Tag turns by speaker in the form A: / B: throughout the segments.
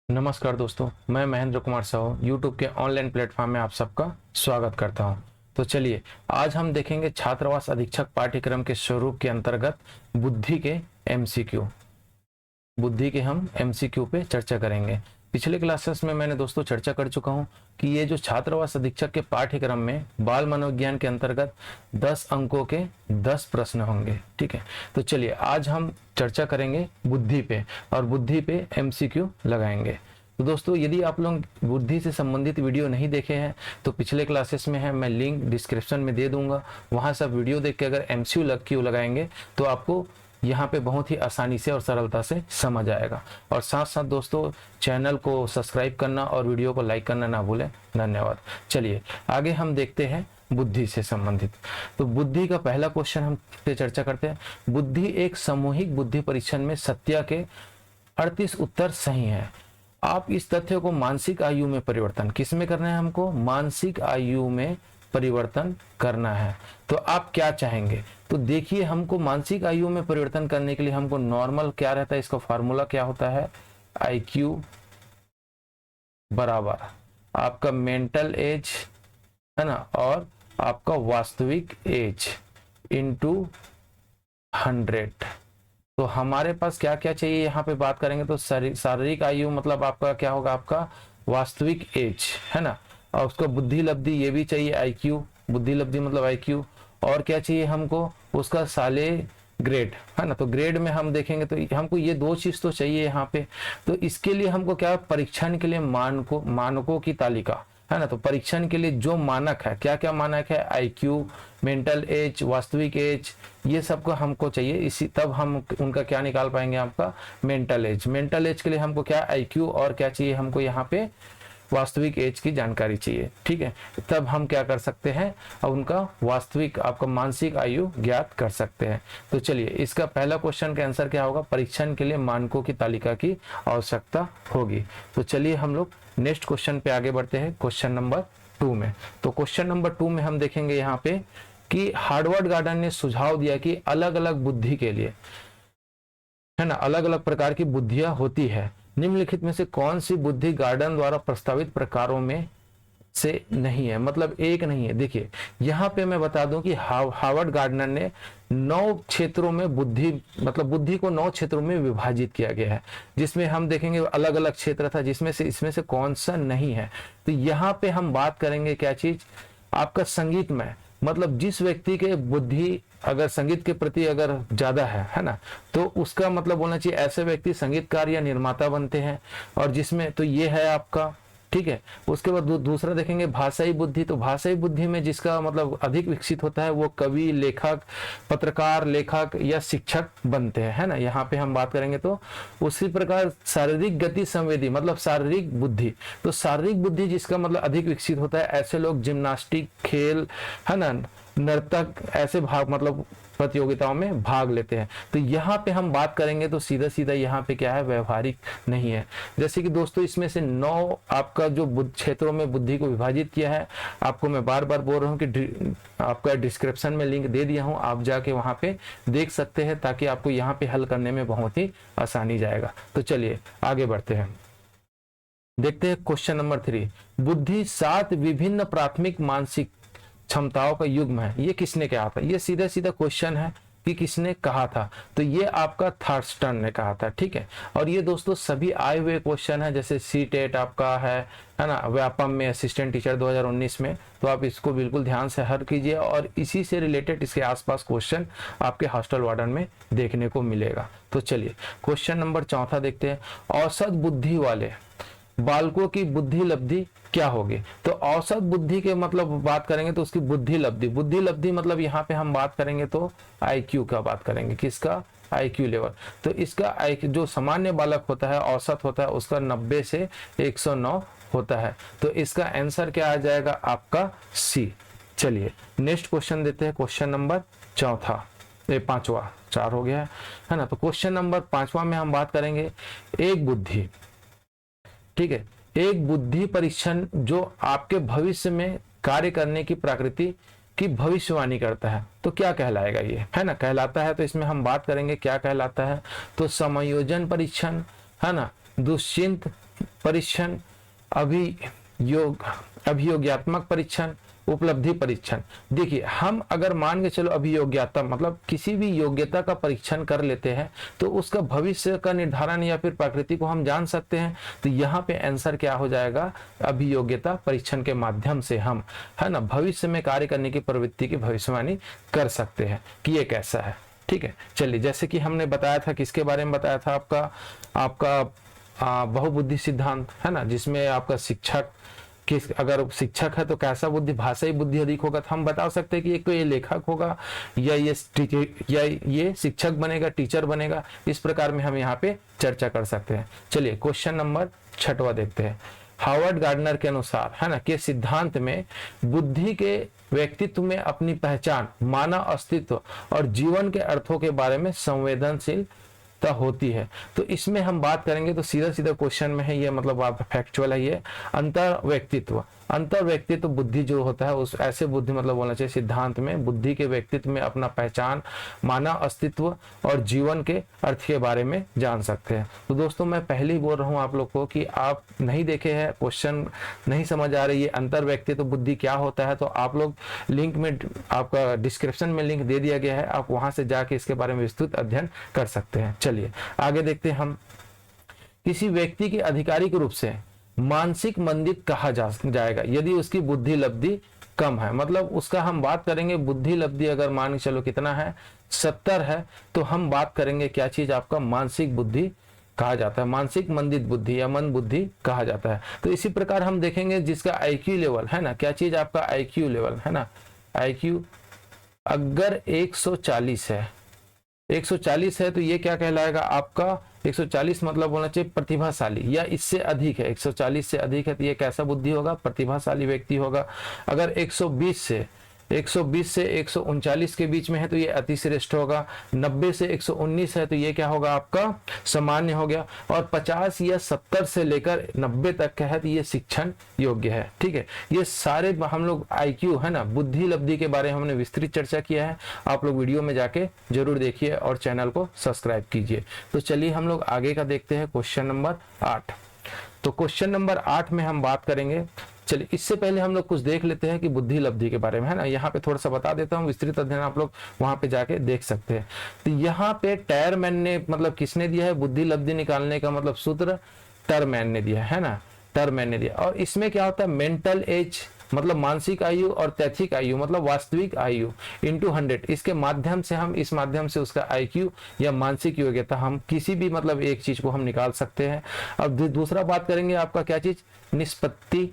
A: नमस्कार दोस्तों, मैं महेंद्र कुमार साहू यूट्यूब के ऑनलाइन प्लेटफॉर्म में आप सबका स्वागत करता हूं। तो चलिए आज हम देखेंगे छात्रावास अधीक्षक पाठ्यक्रम के स्वरूप के अंतर्गत बुद्धि के एमसीक्यू। बुद्धि के हम एमसीक्यू पे चर्चा करेंगे। पिछले क्लासेस में मैंने दोस्तों चर्चा कर चुका हूं कि ये जो छात्रावास अधीक्षक के पाठ्यक्रम में बाल मनोविज्ञान के अंतर्गत 10 अंकों के 10 प्रश्न होंगे। ठीक है, तो चलिए आज हम चर्चा करेंगे बुद्धि पे और बुद्धि पे एमसीक्यू लगाएंगे। तो दोस्तों यदि आप लोग बुद्धि से संबंधित वीडियो नहीं देखे हैं तो पिछले क्लासेस में है, मैं लिंक डिस्क्रिप्शन में दे दूंगा। वहां सब वीडियो देख के अगर एमसीक्यू लगाएंगे तो आपको यहाँ पे बहुत ही आसानी से और सरलता से समझ आएगा। और साथ साथ दोस्तों चैनल को सब्सक्राइब करना और वीडियो को लाइक करना ना भूलें। धन्यवाद। चलिए आगे हम देखते हैं बुद्धि से संबंधित। तो बुद्धि का पहला क्वेश्चन हम पे चर्चा करते हैं। बुद्धि एक सामूहिक बुद्धि परीक्षण में सत्या के 38 उत्तर सही हैं। आप इस तथ्य को मानसिक आयु में परिवर्तन किस में करना है? हमको मानसिक आयु में परिवर्तन करना है। तो आप क्या चाहेंगे? तो देखिए हमको मानसिक आयु में परिवर्तन करने के लिए हमको नॉर्मल क्या रहता है, इसका फॉर्मूला क्या होता है? IQ बराबर आपका मेंटल एज है ना और आपका वास्तविक एज इंटू 100। तो हमारे पास क्या क्या चाहिए यहाँ पे बात करेंगे तो शारीरिक आयु मतलब आपका क्या होगा? आपका वास्तविक एज है ना, और उसका बुद्धि लब्धि ये भी चाहिए IQ, बुद्धि लब्धि मतलब IQ। और क्या चाहिए हमको? उसका साले ग्रेड है ना। तो ग्रेड में हम देखेंगे तो हमको ये दो चीज तो चाहिए यहाँ पे। तो इसके लिए हमको क्या परीक्षण के लिए मानकों की तालिका है ना। तो परीक्षण के लिए जो मानक है, क्या क्या मानक है? IQ, मेंटल एज, वास्तविक एज, ये सबको हमको चाहिए। इसी तब हम उनका क्या निकाल पाएंगे? आपका मेंटल एज। मेंटल एज के लिए हमको क्या IQ और क्या चाहिए? हमको यहाँ पे वास्तविक एज की जानकारी चाहिए। ठीक है, तब हम क्या कर सकते हैं? अब उनका वास्तविक आपका मानसिक आयु ज्ञात कर सकते हैं। तो चलिए इसका पहला क्वेश्चन का आंसर क्या होगा? परीक्षण के लिए मानकों की तालिका की आवश्यकता होगी। तो चलिए हम लोग नेक्स्ट क्वेश्चन पे आगे बढ़ते हैं, क्वेश्चन नंबर 2 में। तो क्वेश्चन नंबर 2 में हम देखेंगे यहाँ पे कि हार्वर्ड गार्डन ने सुझाव दिया कि अलग अलग बुद्धि के लिए है ना अलग अलग प्रकार की बुद्धियां होती है। निम्नलिखित में से कौन सी बुद्धि गार्डन द्वारा प्रस्तावित प्रकारों में से नहीं है? मतलब एक नहीं है। देखिए यहाँ पे मैं बता दूं कि हार्वर्ड गार्डनर ने 9 क्षेत्रों में बुद्धि मतलब बुद्धि को 9 क्षेत्रों में विभाजित किया गया है, जिसमें हम देखेंगे अलग अलग क्षेत्र था, जिसमें से इसमें से कौन सा नहीं है। तो यहाँ पे हम बात करेंगे क्या चीज? आपका संगीत में मतलब जिस व्यक्ति के बुद्धि अगर संगीत के प्रति अगर ज्यादा है ना, तो उसका मतलब बोलना चाहिए ऐसे व्यक्ति संगीतकार या निर्माता बनते हैं। और जिसमें तो ये है आपका, ठीक है। उसके बाद दूसरा देखेंगे भाषाई बुद्धि। तो भाषाई बुद्धि में जिसका मतलब अधिक विकसित होता है वो कवि, लेखक, पत्रकार, लेखक या शिक्षक बनते हैं, है ना। यहाँ पे हम बात करेंगे तो उसी प्रकार शारीरिक गति संवेदी मतलब शारीरिक बुद्धि। तो शारीरिक बुद्धि जिसका मतलब अधिक विकसित होता है, ऐसे लोग जिम्नास्टिक, खेल है ना, नर्तक, ऐसे भाग मतलब प्रतियोगिताओं में भाग लेते हैं। तो यहाँ पे हम बात करेंगे तो सीधा सीधा यहाँ पे क्या है? व्यवहारिक नहीं है। जैसे कि दोस्तों इसमें से 9 आपका जो क्षेत्रों में बुद्धि को विभाजित किया है, आपको मैं बार बार बोल रहा हूँ कि आपका डिस्क्रिप्शन में लिंक दे दिया हूँ, आप जाके वहाँ पे देख सकते हैं ताकि आपको यहाँ पे हल करने में बहुत ही आसानी जाएगा। तो चलिए आगे बढ़ते हैं, देखते हैं क्वेश्चन नंबर 3। बुद्धि 7 विभिन्न प्राथमिक मानसिक क्षमताओं का युग्म है। ये किसने कहा था? ये सीधा सीधा क्वेश्चन है कि किसने कहा था? तो ये आपका थर्स्टन ने कहा था। ठीक है, और ये दोस्तों सभी आए हुए क्वेश्चन है, जैसे CTET आपका है ना, व्यापम में असिस्टेंट टीचर 2019 में। तो आप इसको बिल्कुल ध्यान से हल कीजिए और इसी से रिलेटेड इसके आसपास क्वेश्चन आपके हॉस्टल वार्डन में देखने को मिलेगा। तो चलिए क्वेश्चन नंबर 4 देखते हैं। औसत बुद्धि वाले बालकों की बुद्धि लब्धि क्या होगी? तो औसत बुद्धि के मतलब बात करेंगे तो उसकी बुद्धि लब्धि मतलब यहाँ पे हम बात करेंगे तो IQ का बात करेंगे। किसका? IQ level. तो इसका IQ जो सामान्य बालक होता है, औसत होता है, उसका 90 से 109 होता है। तो इसका आंसर क्या आ जाएगा? आपका C। चलिए नेक्स्ट क्वेश्चन देते हैं, क्वेश्चन नंबर 5वां 4 हो गया है ना। तो क्वेश्चन नंबर 5वां में हम बात करेंगे एक बुद्धि, ठीक है, एक बुद्धि परीक्षण जो आपके भविष्य में कार्य करने की प्रकृति की भविष्यवाणी करता है। तो क्या कहलाएगा? ये है ना, कहलाता है। तो इसमें हम बात करेंगे क्या कहलाता है। तो समायोजन परीक्षण है ना, दुश्चिंत परीक्षण, अभियोग्यात्मक परीक्षण, उपलब्धि परीक्षण। देखिए, हम अगर मान के चलो अभियोग्यता मतलब किसी भी योग्यता का परीक्षण कर लेते हैं तो उसका भविष्य का निर्धारण या फिर प्रकृति को हम जान सकते हैं। तो यहाँ पे आंसर क्या हो जाएगा, अभियोग्यता परीक्षण के माध्यम से हम, है ना, भविष्य में कार्य करने की प्रवृत्ति की भविष्यवाणी कर सकते हैं कि ये कैसा है। ठीक है, चलिए, जैसे कि हमने बताया था, किसके बारे में बताया था, आपका बहुबुद्धि सिद्धांत, है ना, जिसमें आपका शिक्षक किस, अगर शिक्षक है तो कैसा बुद्धि, भाषाई बुद्धि अधिक होगा, तो हम बता सकते हैं कि एक तो ये लेखक होगा या ये शिक्षक बनेगा, टीचर बनेगा। इस प्रकार में हम यहाँ पे चर्चा कर सकते हैं। चलिए क्वेश्चन नंबर 6वां देखते हैं। हार्वर्ड गार्डनर के अनुसार, है ना, के सिद्धांत में बुद्धि के व्यक्तित्व में अपनी पहचान, मानव अस्तित्व और जीवन के अर्थों के बारे में संवेदनशील होती है। तो इसमें हम बात करेंगे तो सीधा सीधा क्वेश्चन में है ये, मतलब आप फैक्चुअल है ये, अंतर व्यक्तित्व बुद्धि जो होता है उस ऐसे बुद्धि मतलब बोलना चाहिए सिद्धांत में बुद्धि के व्यक्तित्व में अपना पहचान, मानव अस्तित्व और जीवन के अर्थ के बारे में जान सकते हैं। तो दोस्तों मैं पहले ही बोल रहा हूँ आप लोग को कि आप नहीं देखे हैं, क्वेश्चन नहीं समझ आ रही है अंतर व्यक्तित्व बुद्धि क्या होता है, तो आप लोग लिंक में, आपका डिस्क्रिप्शन में लिंक दे दिया गया है, आप वहां से जाके इसके बारे में विस्तृत अध्ययन कर सकते हैं। चलिए आगे देखते हैं हम। किसी व्यक्ति के आधिकारिक रूप से मानसिक मंदित कहा जाएगा यदि उसकी बुद्धि लब्धि कम है। मतलब उसका हम बात करेंगे बुद्धि लब्धि अगर मान के चलो कितना है 70 है, तो हम बात करेंगे क्या चीज, आपका मानसिक बुद्धि कहा जाता है, मानसिक मंदित बुद्धि या मंद बुद्धि कहा जाता है। तो इसी प्रकार हम देखेंगे जिसका आईक्यू लेवल है ना, क्या चीज आपका आईक्यू लेवल है ना, आईक्यू अगर 140 है, 140 है तो ये क्या कहलाएगा आपका, 140 मतलब होना चाहिए प्रतिभाशाली या इससे अधिक है, 140 से अधिक है तो ये कैसा बुद्धि होगा, प्रतिभाशाली व्यक्ति होगा। अगर 120 से 139 के बीच में है तो ये अति श्रेष्ठ होगा। 90 से 119 है तो ये क्या होगा आपका सामान्य हो गया। और 50 या 70 से लेकर 90 तक का है तो ये शिक्षण योग्य है। ठीक है, ये सारे हम लोग आईक्यू है ना, बुद्धि लब्धि के बारे में हमने विस्तृत चर्चा किया है। आप लोग वीडियो में जाके जरूर देखिए और चैनल को सब्सक्राइब कीजिए। तो चलिए हम लोग आगे का देखते हैं, क्वेश्चन नंबर 8। तो क्वेश्चन नंबर 8 में हम बात करेंगे, चलिए इससे पहले हम लोग कुछ देख लेते हैं कि बुद्धि लब्धि के बारे में, है ना। यहाँ पे थोड़ा सा बता देता हूँ, विस्तृत अध्ययन आप लोग वहां पे जाके देख सकते हैं। तो यहाँ पे टायरमैन ने मतलब किसने दिया है बुद्धि लब्धि निकालने का मतलब सूत्र, टरमैन ने दिया है ना, टरमैन ने दिया। और इसमें क्या होता है, मेंटल एज मतलब मानसिक आयु और तैथिक आयु मतलब वास्तविक आयु इंटू 100, इसके माध्यम से हम इस माध्यम से उसका आईक्यू या मानसिक योग्यता हम किसी भी मतलब एक चीज को हम निकाल सकते हैं। अब दूसरा बात करेंगे आपका क्या चीज, निष्पत्ति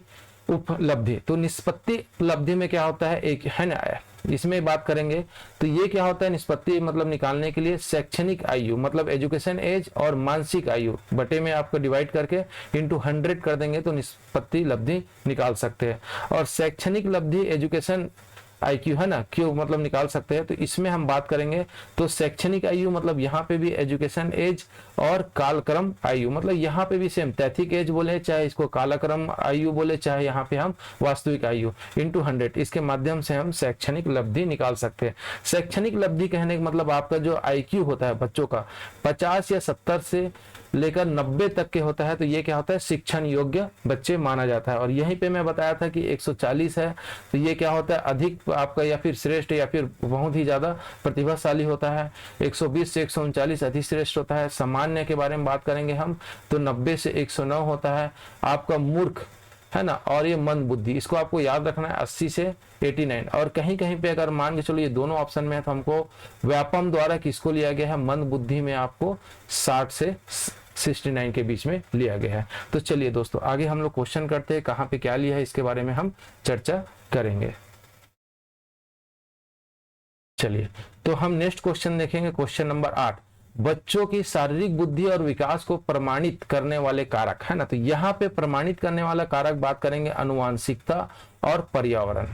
A: उपलब्धि। तो निष्पत्ति लब्धि में क्या होता है, एक है ना, इसमें बात करेंगे तो ये क्या होता है, निष्पत्ति मतलब निकालने के लिए शैक्षणिक आयु मतलब एजुकेशन एज और मानसिक आयु बटे में आपको डिवाइड करके इंटू 100 कर देंगे तो निष्पत्ति लब्धि निकाल सकते हैं। और शैक्षणिक लब्धि एजुकेशन आईक्यू है ना, क्यों मतलब निकाल सकते हैं। तो इसमें हम बात करेंगे तो शैक्षणिक आयु मतलब यहाँ पे भी एजुकेशन एज और कालक्रम आयु मतलब यहाँ पे भी सेम तैथिक एज बोले चाहे इसको कालक्रम आयु बोले चाहे यहाँ पे हम वास्तविक आयु इंटू 100, इसके माध्यम से हम शैक्षणिक लब्धि निकाल सकते हैं। शैक्षणिक लब्धि कहने का मतलब आपका जो आईक्यू होता है बच्चों का 50 या 70 से लेकर 90 तक के होता है तो ये क्या होता है, शिक्षण योग्य बच्चे माना जाता है। और यहीं पे मैं बताया था कि 140 है तो ये क्या होता है, अधिक आपका या फिर श्रेष्ठ या फिर बहुत ही ज्यादा प्रतिभाशाली होता है। 120 से 139 अति श्रेष्ठ होता है। सामान्य के बारे में बात करेंगे हम तो 90 से 109 होता है आपका मूर्ख है ना। और ये मंद बुद्धि, इसको आपको याद रखना है 80 से 89। और कहीं कहीं पे अगर मान के चलो ये दोनों ऑप्शन में है तो हमको व्यापम द्वारा किसको लिया गया है, मंद बुद्धि में आपको 60 से 69 के बीच में लिया गया है। तो चलिए दोस्तों आगे हम लोग क्वेश्चन करते हैं, कहाँ पे क्या लिया है इसके बारे में हम चर्चा करेंगे। चलिए तो हम नेक्स्ट क्वेश्चन देखेंगे, क्वेश्चन नंबर 8। बच्चों की शारीरिक बुद्धि और विकास को प्रमाणित करने वाले कारक, है ना। तो यहाँ पे प्रमाणित करने वाला कारक बात करेंगे अनुवांशिकता और पर्यावरण।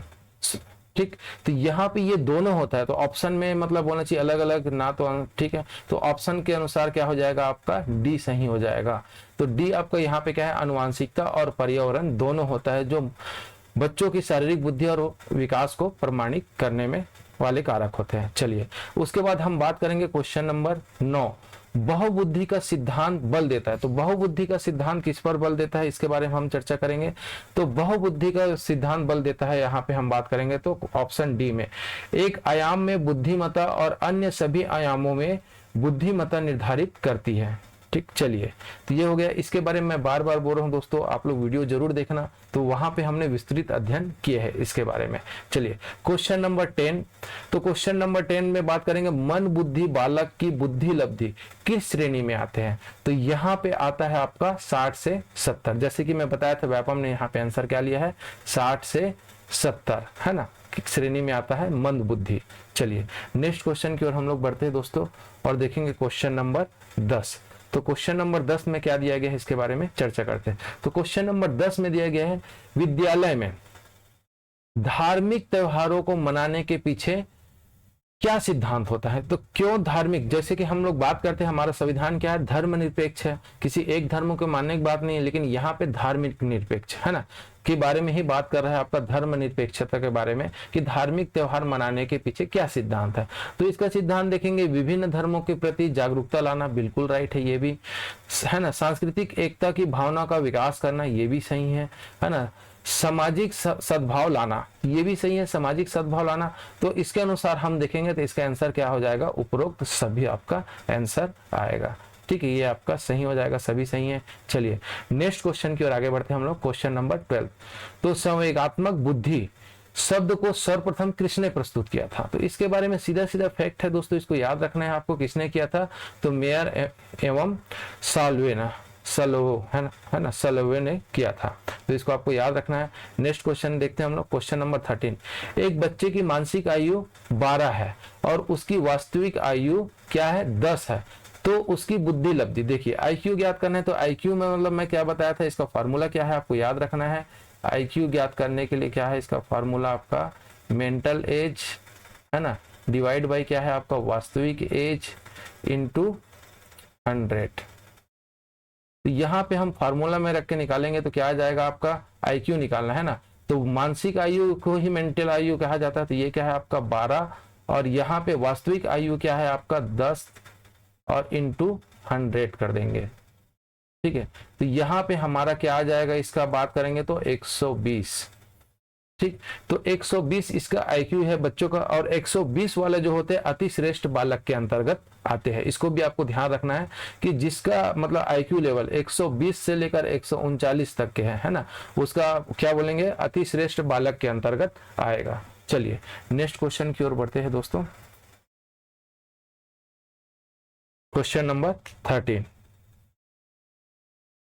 A: ठीक, तो यहाँ पे ये दोनों होता है तो ऑप्शन में मतलब होना चाहिए अलग अलग ना, तो ठीक है। तो ऑप्शन के अनुसार क्या हो जाएगा आपका डी सही हो जाएगा। तो डी आपका यहाँ पे क्या है, अनुवांशिकता और पर्यावरण दोनों होता है जो बच्चों की शारीरिक बुद्धि और विकास को प्रमाणित करने में वाले कारक होते हैं। चलिए उसके बाद हम बात करेंगे क्वेश्चन नंबर 9, बहुबुद्धि का सिद्धांत बल देता है। तो बहुबुद्धि का सिद्धांत किस पर बल देता है, इसके बारे में हम चर्चा करेंगे। तो बहुबुद्धि का सिद्धांत बल देता है, यहाँ पे हम बात करेंगे तो ऑप्शन डी में, एक आयाम में बुद्धिमत्ता और अन्य सभी आयामों में बुद्धिमत्ता निर्धारित करती है। ठीक, चलिए तो ये हो गया। इसके बारे में मैं बार बार बोल रहा हूँ दोस्तों, आप लोग वीडियो जरूर देखना, तो वहां पे हमने विस्तृत अध्ययन किए हैं इसके बारे में। चलिए क्वेश्चन नंबर 10, तो क्वेश्चन नंबर 10 में बात करेंगे मन बुद्धि बालक की बुद्धि लब्धि किस श्रेणी में आते हैं। तो यहाँ पे आता है आपका 60 से 70, जैसे कि मैं बताया था व्यापम ने यहाँ पे आंसर क्या लिया है 60 से 70, है ना, किस श्रेणी में आता है मंद बुद्धि। चलिए नेक्स्ट क्वेश्चन की ओर हम लोग बढ़ते हैं दोस्तों और देखेंगे क्वेश्चन नंबर 10। तो क्वेश्चन नंबर 10 में क्या दिया गया है इसके बारे में चर्चा करते हैं। तो क्वेश्चन नंबर 10 में दिया गया है विद्यालय में धार्मिक त्योहारों को मनाने के पीछे क्या सिद्धांत होता है। तो क्यों धार्मिक, जैसे कि हम लोग बात करते हैं हमारा संविधान क्या है, धर्मनिरपेक्ष है, किसी एक धर्म को मानने की बात नहीं है, लेकिन यहाँ पे धार्मिक निरपेक्ष, है ना, के बारे में ही बात कर रहा है आपका धर्मनिरपेक्षता के बारे में, कि धार्मिक त्योहार मनाने के पीछे क्या सिद्धांत है। तो इसका सिद्धांत देखेंगे विभिन्न धर्मों के प्रति जागरूकता लाना, बिल्कुल राइट है, ये भी है ना, सांस्कृतिक एकता की भावना का विकास करना, ये भी सही है ना, सामाजिक सद्भाव लाना, ये भी सही है, सामाजिक सद्भाव लाना। तो इसके अनुसार हम देखेंगे तो इसका आंसर क्या हो जाएगा, उपरोक्त सभी आपका आंसर आएगा। ठीक है, ये आपका सही हो जाएगा, सभी सही है। चलिए नेक्स्ट क्वेश्चन की ओर आगे बढ़ते हैं हम लोग, क्वेश्चन नंबर 12। तो संवेगात्मक बुद्धि शब्द को सर्वप्रथम किसने प्रस्तुत किया था। तो इसके बारे में सीधा सीधा फैक्ट है दोस्तों, इसको याद रखना है आपको, किसने किया था, तो मेयर एवं सलोवे, है ना, सलोवे ने किया था। तो इसको आपको याद रखना है। नेक्स्ट क्वेश्चन देखते हैं हम लोग, क्वेश्चन नंबर 13। एक बच्चे की मानसिक आयु 12 है और उसकी वास्तविक आयु क्या है, 10 है, तो उसकी बुद्धि लब्धि, देखिए आईक्यू ज्ञात करना है। तो आईक्यू में मतलब मैं क्या बताया था, इसका फॉर्मूला क्या है आपको याद रखना है। आईक्यू ज्ञात करने के लिए क्या है इसका फॉर्मूला, आपका मेंटल एज, है ना, डिवाइड बाई क्या है आपका वास्तविक एज इनटू 100। तो यहाँ पे हम फार्मूला में रख के निकालेंगे तो क्या आ जाएगा आपका, आईक्यू निकालना है ना। तो मानसिक आयु को ही मेंटल आयु कहा जाता है, तो ये क्या है आपका 12, और यहाँ पे वास्तविक आयु क्या है आपका 10 और इनटू 100 कर देंगे। ठीक है, तो यहाँ पे हमारा क्या आ जाएगा, इसका बात करेंगे तो 120। ठीक, तो 120 इसका आईक्यू है बच्चों का, और 120 वाले जो होते हैं अति श्रेष्ठ बालक के अंतर्गत आते हैं। इसको भी आपको ध्यान रखना है कि जिसका मतलब आईक्यू लेवल 120 से लेकर 139 तक के है ना, उसका क्या बोलेंगे, अति श्रेष्ठ बालक के अंतर्गत आएगा। चलिए नेक्स्ट क्वेश्चन की ओर बढ़ते हैं दोस्तों, क्वेश्चन नंबर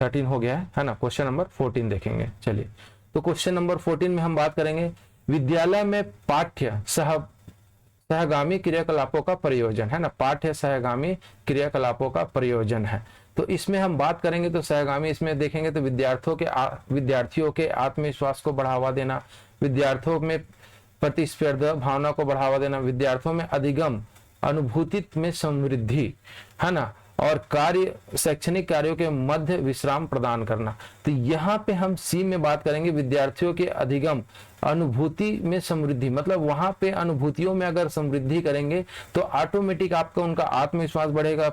A: 13 हो गया है ना। क्वेश्चन नंबर 14 देखेंगे। चलिए तो क्वेश्चन नंबर 14 में हम बात करेंगे विद्यालय में पाठ्य सहगामी क्रियाकलापों का प्रयोजन, है ना, पाठ्य सहगामी क्रियाकलापों का प्रयोजन है। तो इसमें हम बात करेंगे तो सहगामी, इसमें देखेंगे तो विद्यार्थियों के आत्मविश्वास को बढ़ावा देना, विद्यार्थियों में प्रतिस्पर्धा भावना को बढ़ावा देना, विद्यार्थियों में अधिगम अनुभूति में समृद्धि, है ना, और शैक्षणिक कार्यों के मध्य विश्राम प्रदान करना। तो यहाँ पे हम सी में बात करेंगे विद्यार्थियों के अधिगम अनुभूति में समृद्धि, मतलब वहां पे अनुभूतियों में अगर समृद्धि करेंगे तो ऑटोमेटिक आपका उनका आत्मविश्वास बढ़ेगा,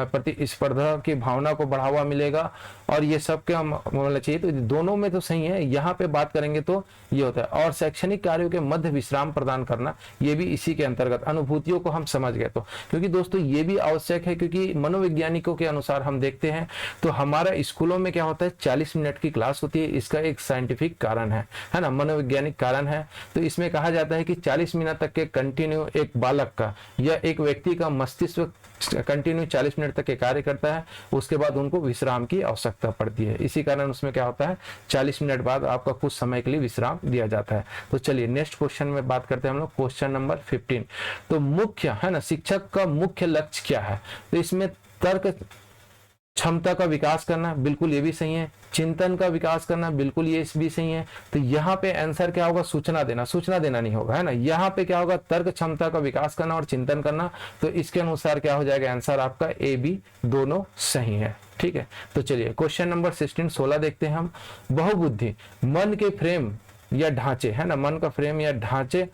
A: प्रतिस्पर्धा की भावना को बढ़ावा मिलेगा, और ये सब क्या होना चाहिए। तो दोनों में तो सही है, यहाँ पे बात करेंगे तो ये होता है। और शैक्षणिक कार्यों के मध्य विश्राम प्रदान करना, ये भी इसी के अंतर्गत, अनुभूतियों को हम समझ गए। तो क्योंकि दोस्तों ये भी आवश्यक है, क्योंकि मनोवैज्ञानिकों के अनुसार हम देखते हैं तो हमारा स्कूलों में क्या होता है 40 मिनट की क्लास होती है। इसका एक साइंटिफिक कारण है ना, मनोवैज्ञानिक कारण है। तो इसमें कहा जाता है कि 40 मिनट तक के कंटिन्यू एक बालक का या एक व्यक्ति का मस्तिष्क कंटिन्यू 40 मिनट तक के कार्य करता है, उसके बाद उनको विश्राम की आवश्यकता पड़ती है। इसी कारण उसमें क्या होता है 40 मिनट बाद आपका कुछ समय के लिए विश्राम दिया जाता है। तो चलिए नेक्स्ट क्वेश्चन में बात करते हैं हम लोग, क्वेश्चन नंबर 15। तो मुख्य, है ना, शिक्षक का मुख्य लक्ष्य क्या है। तो इसमें तर्क क्षमता का विकास करना, बिल्कुल ये भी सही है। चिंतन का विकास करना, बिल्कुल ये भी सही है। तो यहाँ पे आंसर क्या होगा, सूचना देना नहीं होगा, है ना। यहाँ पे क्या होगा, तर्क क्षमता का विकास करना और चिंतन करना। तो इसके अनुसार क्या हो जाएगा आंसर आपका ए बी दोनों सही है। ठीक है, तो चलिए क्वेश्चन नंबर 16 देखते हैं हम। बहुबुद्धि मन के फ्रेम या ढांचे, है ना, मन का फ्रेम या ढांचे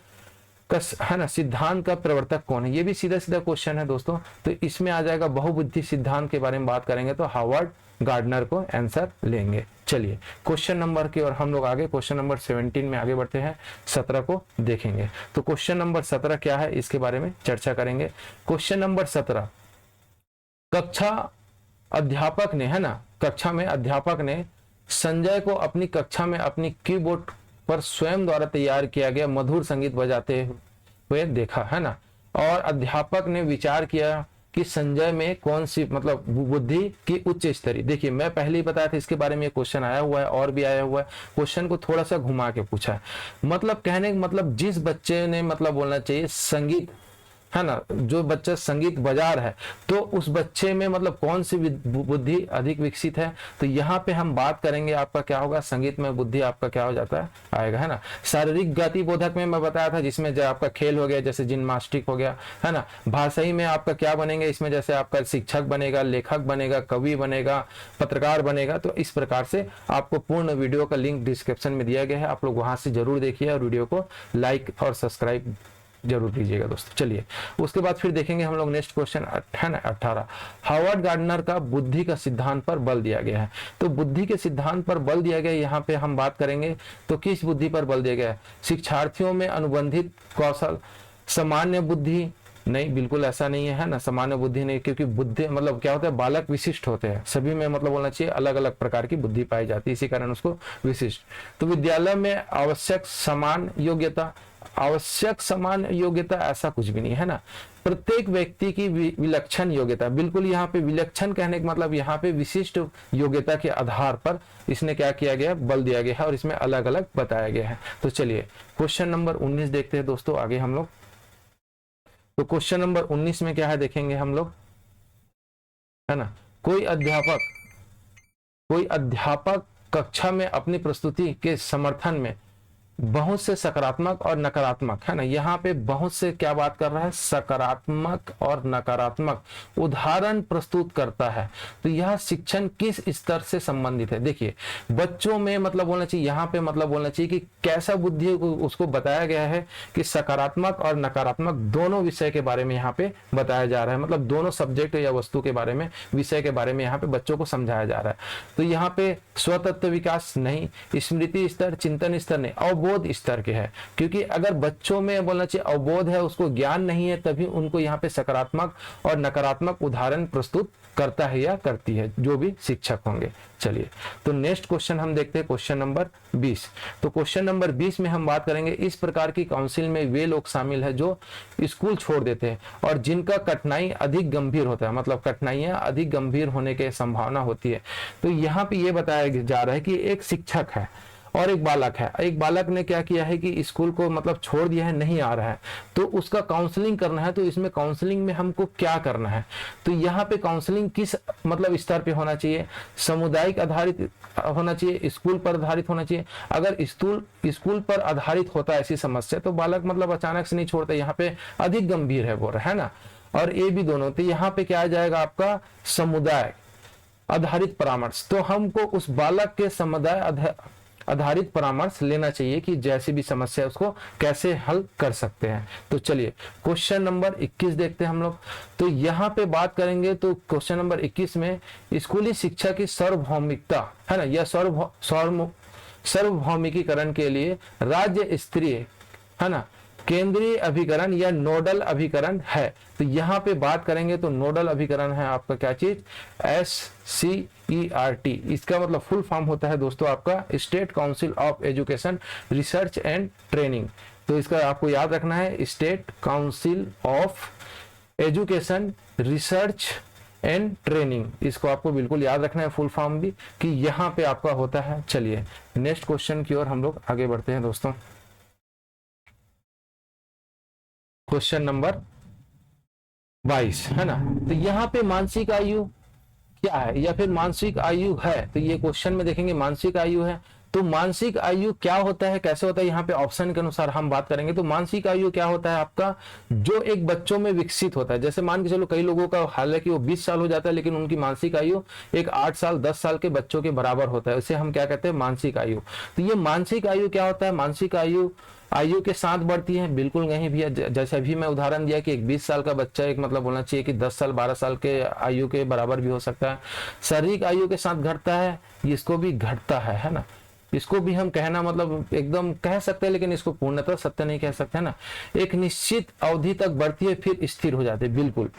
A: है ना सिद्धांत का प्रवर्तक कौन है, ये भी सीधा सीधा क्वेश्चन है दोस्तों। तो इसमें आ जाएगा बहुबुद्धि सिद्धांत के बारे में बात करेंगे तो हार्वर्ड गार्डनर को आंसर लेंगे। चलिए क्वेश्चन नंबर की और हम लोग आगे क्वेश्चन नंबर 17 में आगे बढ़ते हैं, 17 को देखेंगे। तो क्वेश्चन नंबर 17 क्या है इसके बारे में चर्चा करेंगे। क्वेश्चन नंबर 17, कक्षा अध्यापक ने, है ना, कक्षा में अध्यापक ने संजय को अपनी कक्षा में अपनी कीबोर्ड पर स्वयं द्वारा तैयार किया गया मधुर संगीत बजाते हुए देखा, है ना, और अध्यापक ने विचार किया कि संजय में कौन सी मतलब बुद्धि की उच्च स्तरीय, देखिए मैं पहले ही बताया था इसके बारे में, ये क्वेश्चन आया हुआ है और भी आया हुआ है, क्वेश्चन को थोड़ा सा घुमा के पूछा है। मतलब कहने का मतलब जिस बच्चे ने मतलब बोलना चाहिए संगीत, है ना, जो बच्चा संगीत बजा रहा है तो उस बच्चे में मतलब कौन सी बुद्धि अधिक विकसित है। तो यहाँ पे हम बात करेंगे आपका क्या होगा, संगीत में बुद्धि आपका क्या हो जाता है आएगा, है ना। शारीरिक गति बोधक में मैं बताया था जिसमें जो आपका खेल हो गया जैसे जिम्नास्टिक हो गया, है ना। भाषाई में आपका क्या बनेंगे, इसमें जैसे आपका शिक्षक बनेगा, लेखक बनेगा, कवि बनेगा, पत्रकार बनेगा। तो इस प्रकार से आपको पूर्ण वीडियो का लिंक डिस्क्रिप्शन में दिया गया है, आप लोग वहां से जरूर देखिए और वीडियो को लाइक और सब्सक्राइब जरूर कीजिएगा दोस्तों। चलिए उसके बाद फिर देखेंगे हम लोग नेक्स्ट क्वेश्चन है ना 18, हार्वर्ड गार्डनर का बुद्धि का सिद्धांत पर बल दिया गया है। तो बुद्धि के सिद्धांत पर बल दिया गया, यहाँ पे हम बात करेंगे तो किस बुद्धि पर बल दिया गया है, शिक्षार्थियों में अनुबंधित कौशल, सामान्य बुद्धि नहीं, बिल्कुल ऐसा नहीं है ना, सामान्य बुद्धि नहीं, क्योंकि बुद्धि मतलब क्या होता है, बालक विशिष्ट होते हैं, सभी में मतलब बोलना चाहिए अलग अलग प्रकार की बुद्धि पाई जाती है, इसी कारण उसको विशिष्ट। तो विद्यालय में आवश्यक समान योग्यता, आवश्यक समान योग्यता ऐसा कुछ भी नहीं है ना, प्रत्येक व्यक्ति की विलक्षण योग्यता, बिल्कुल यहाँ पे विलक्षण कहने का मतलब यहाँ पे विशिष्ट योग्यता के आधार पर इसने क्या किया गया, बल दिया गया है और इसमें अलग अलग बताया गया है। तो चलिए क्वेश्चन नंबर 19 देखते हैं दोस्तों आगे हम लोग। तो क्वेश्चन नंबर 19 में क्या है देखेंगे हम लोग, है ना, कोई अध्यापक कक्षा में अपनी प्रस्तुति के समर्थन में बहुत से सकारात्मक और नकारात्मक, है ना, यहाँ पे बहुत से क्या बात कर रहा है, सकारात्मक और नकारात्मक उदाहरण प्रस्तुत करता है। तो यह शिक्षण किस स्तर से संबंधित है, देखिए बच्चों में मतलब बोलना चाहिए, यहाँ पे मतलब बोलना चाहिए कि कैसा बुद्धि उसको बताया गया है कि सकारात्मक और नकारात्मक दोनों विषय के बारे में यहाँ पे बताया जा रहा है, मतलब दोनों सब्जेक्ट या वस्तु के बारे में, विषय के बारे में यहाँ पे बच्चों को समझाया जा रहा है। तो यहाँ पे स्वतत्व विकास नहीं, स्मृति स्तर, चिंतन स्तर नहीं, अवबोध स्तर के है, क्योंकि अगर बच्चों में बोलना चाहिए अवबोध है, उसको ज्ञान नहीं है, तभी उनको यहाँ पे सकारात्मक और नकारात्मक उदाहरण प्रस्तुत करता है या करती है जो भी शिक्षक होंगे। चलिए तो नेक्स्ट क्वेश्चन हम देखते हैं, क्वेश्चन नंबर 20। तो क्वेश्चन नंबर 20 में हम बात करेंगे, इस प्रकार की काउंसिल में वे लोग शामिल है जो स्कूल छोड़ देते हैं और जिनका कठिनाई अधिक गंभीर होता है, मतलब कठिनाइयां अधिक गंभीर होने की संभावना होती है। तो यहाँ पे ये बताया जा रहा है कि एक शिक्षक है और एक बालक है, एक बालक ने क्या किया है कि स्कूल को मतलब छोड़ दिया है, नहीं आ रहा है, तो उसका काउंसलिंग करना है। तो इसमें काउंसलिंग में हमको क्या करना है, तो यहाँ पे काउंसलिंग किस मतलब स्तर पे होना चाहिए, सामुदायिक आधारित होना चाहिए, स्कूल पर आधारित होना चाहिए। अगर स्कूल पर आधारित होता है ऐसी समस्या तो बालक मतलब अचानक से नहीं छोड़ता, यहाँ पे अधिक गंभीर है वो, है ना, और ये भी दोनों। तो यहाँ पे क्या आ जाएगा आपका समुदाय आधारित परामर्श। तो हमको उस बालक के समुदाय आधारित परामर्श लेना चाहिए कि जैसी भी समस्या है उसको कैसे हल कर सकते हैं। तो चलिए क्वेश्चन नंबर 21 देखते हैं हम लोग। तो यहाँ पे बात करेंगे तो क्वेश्चन नंबर 21 में स्कूली शिक्षा की सार्वभौमिकता, है ना, यह सार्वभौमिकीकरण के लिए राज्य स्तरीय, है ना, केंद्रीय अभिकरण या नोडल अभिकरण है। तो यहाँ पे बात करेंगे तो नोडल अभिकरण है आपका क्या चीज, SCERT, इसका मतलब फुल फॉर्म होता है दोस्तों आपका state council of education research and training. तो इसका आपको याद रखना है, state council of education research and training, इसको आपको बिल्कुल याद रखना है फुल फॉर्म भी कि यहाँ पे आपका होता है। चलिए नेक्स्ट क्वेश्चन की ओर हम लोग आगे बढ़ते हैं दोस्तों। क्वेश्चन नंबर 22, है ना, तो यहाँ पे मानसिक आयु क्या है या फिर मानसिक आयु है, तो ये क्वेश्चन में देखेंगे मानसिक आयु है। तो मानसिक आयु क्या होता है, कैसे होता है, यहाँ पे ऑप्शन के अनुसार हम बात करेंगे। तो मानसिक आयु क्या होता है आपका, जो एक बच्चों में विकसित होता है। जैसे मान के चलो कई लोगों का हालांकि वो 20 साल हो जाता है लेकिन उनकी मानसिक आयु एक 8 साल 10 साल के बच्चों के बराबर होता है, इसे हम क्या कहते हैं मानसिक आयु। तो ये मानसिक आयु क्या होता है, मानसिक आयु आयु के साथ बढ़ती है, बिल्कुल नहीं भैया। जैसे अभी मैं उदाहरण दिया कि एक 20 साल का बच्चा एक मतलब बोलना चाहिए कि 10 साल 12 साल के आयु के बराबर भी हो सकता है। शारीरिक आयु के साथ घटता है, इसको भी घटता है ना। इसको भी हम कहना मतलब एकदम कह सकते हैं, लेकिन इसको पूर्णतः सत्य नहीं कह सकते, है ना। एक निश्चित अवधि तक बढ़ती है फिर स्थिर हो जाती है, बिल्कुल।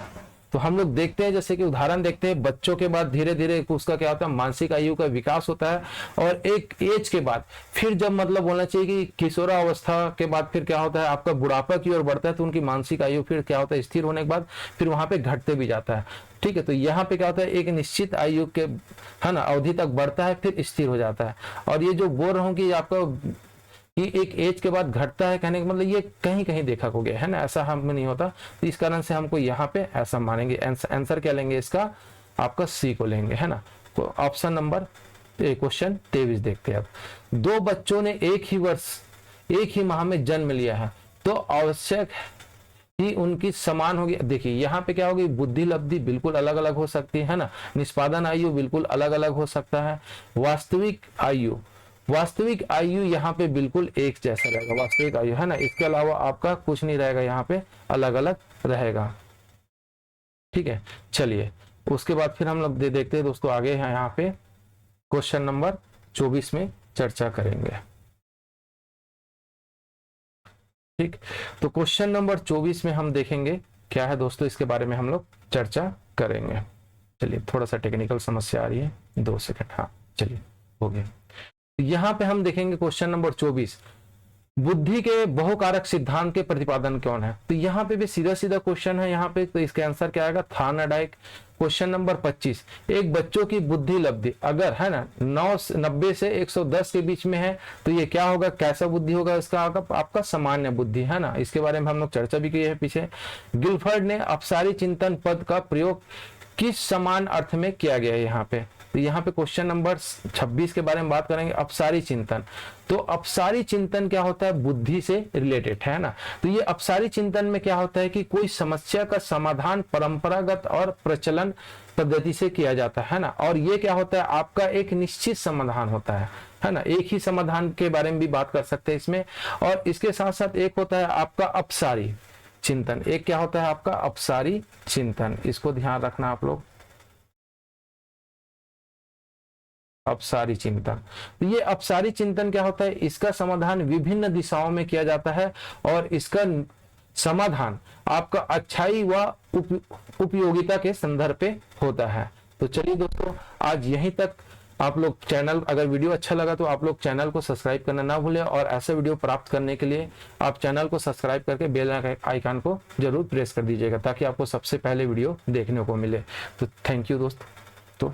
A: तो हम लोग देखते हैं, जैसे कि उदाहरण देखते हैं, बच्चों के बाद धीरे धीरे उसका क्या होता है, मानसिक आयु का विकास होता है, और एक एज के बाद फिर जब मतलब बोलना चाहिए कि किशोरावस्था के बाद फिर क्या होता है, आपका बुढ़ापा की ओर बढ़ता है, तो उनकी मानसिक आयु फिर क्या होता है, स्थिर होने के बाद फिर वहां पे घटते भी जाता है। ठीक है, तो यहाँ पे क्या होता है, एक निश्चित आयु के है ना अवधि तक बढ़ता है फिर स्थिर हो जाता है। और ये जो बोल रहा हूँ कि आपका कि एक एज के बाद घटता है, कहने का मतलब ये कहीं कहीं देखा हो गया है ना, ऐसा हम नहीं होता। तो इस कारण से हमको यहाँ पे ऐसा मानेंगे। आंसर क्या लेंगे इसका, आपका सी को लेंगे, है ना। तो ऑप्शन नंबर क्वेश्चन 23 देखते हैं अब। दो बच्चों ने एक ही वर्ष एक ही माह में जन्म लिया है, तो आवश्यक ही उनकी समान होगी। देखिए यहाँ पे क्या होगी, बुद्धि लब्धि बिल्कुल अलग अलग हो सकती है ना, निष्पादन आयु बिल्कुल अलग अलग हो सकता है, वास्तविक आयु यहाँ पे बिल्कुल एक जैसा रहेगा, वास्तविक आयु, है ना। इसके अलावा आपका कुछ नहीं रहेगा, यहाँ पे अलग अलग रहेगा। ठीक है, चलिए उसके बाद फिर हम लोग देखते हैं दोस्तों आगे हैं, यहाँ पे क्वेश्चन नंबर 24 में चर्चा करेंगे। ठीक, तो क्वेश्चन नंबर 24 में हम देखेंगे क्या है दोस्तों, इसके बारे में हम लोग चर्चा करेंगे। चलिए, थोड़ा सा टेक्निकल समस्या आ रही है, 2 सेकंड। हाँ चलिए, हो गया। यहां पे हम देखेंगे क्वेश्चन नंबर 24, बुद्धि के बहुकारक सिद्धांत के प्रतिपादन कौन है। तो यहाँ पे भी सीधा सीधा क्वेश्चन है यहाँ पे, तो इसका आंसर क्या आएगा, थार्नडाइक। क्वेश्चन नंबर 25, एक बच्चों की बुद्धि लब्धि अगर है ना 90 से 110 के बीच में है, तो ये क्या होगा, कैसा बुद्धि होगा, इसका आपका सामान्य बुद्धि, है ना। इसके बारे में हम लोग चर्चा भी की है पीछे। गिलफर्ड ने अपसारी चिंतन पद का प्रयोग किस समान अर्थ में किया गया है यहाँ पे। तो यहाँ पे क्वेश्चन नंबर 26 के बारे में बात करेंगे, अपसारी चिंतन। तो अपसारी चिंतन क्या होता है, बुद्धि से रिलेटेड है ना। तो ये अपसारी चिंतन में क्या होता है कि कोई समस्या का समाधान परंपरागत और प्रचलन पद्धति से किया जाता है ना। और ये क्या होता है, आपका एक निश्चित समाधान होता है ना। एक ही समाधान के बारे में भी बात कर सकते हैं इसमें। और इसके साथ साथ एक होता है आपका अपसारी चिंतन, एक क्या होता है आपका अपसारी चिंतन, इसको ध्यान रखना आप लोग, अपसारी चिंतन। तो ये अपसारी चिंतन क्या होता है, इसका समाधान विभिन्न दिशाओं में किया जाता है, और इसका समाधान आपका अच्छाई व उपयोगिता के संदर्भ पे होता है। तो चलिए दोस्तों, आज यहीं तक। आप लोग चैनल, अगर वीडियो अच्छा लगा तो आप लोग चैनल को सब्सक्राइब करना ना भूलें, और ऐसे वीडियो प्राप्त करने के लिए आप चैनल को सब्सक्राइब करके बेल आइकन को जरूर प्रेस कर दीजिएगा, ताकि आपको सबसे पहले वीडियो देखने को मिले। तो थैंक यू दोस्त। तो